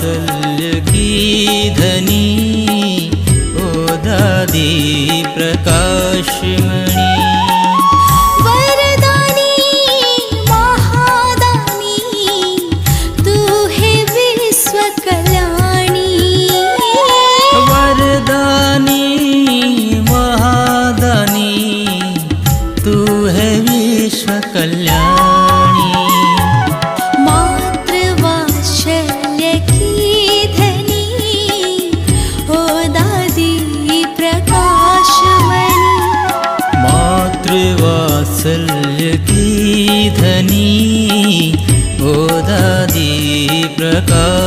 वात्सल्य की धनी ओ दादी प्रकाशमणि। वरदानी महादानी तू है विश्व कल्याणी। वरदानी महादानी तू है विश्व कल्याणी। मातृवात्सल्य की धनी ओ दादी प्रकाशमणि। मातृवात्सल्य की धनी ओ दादी प्रकाश।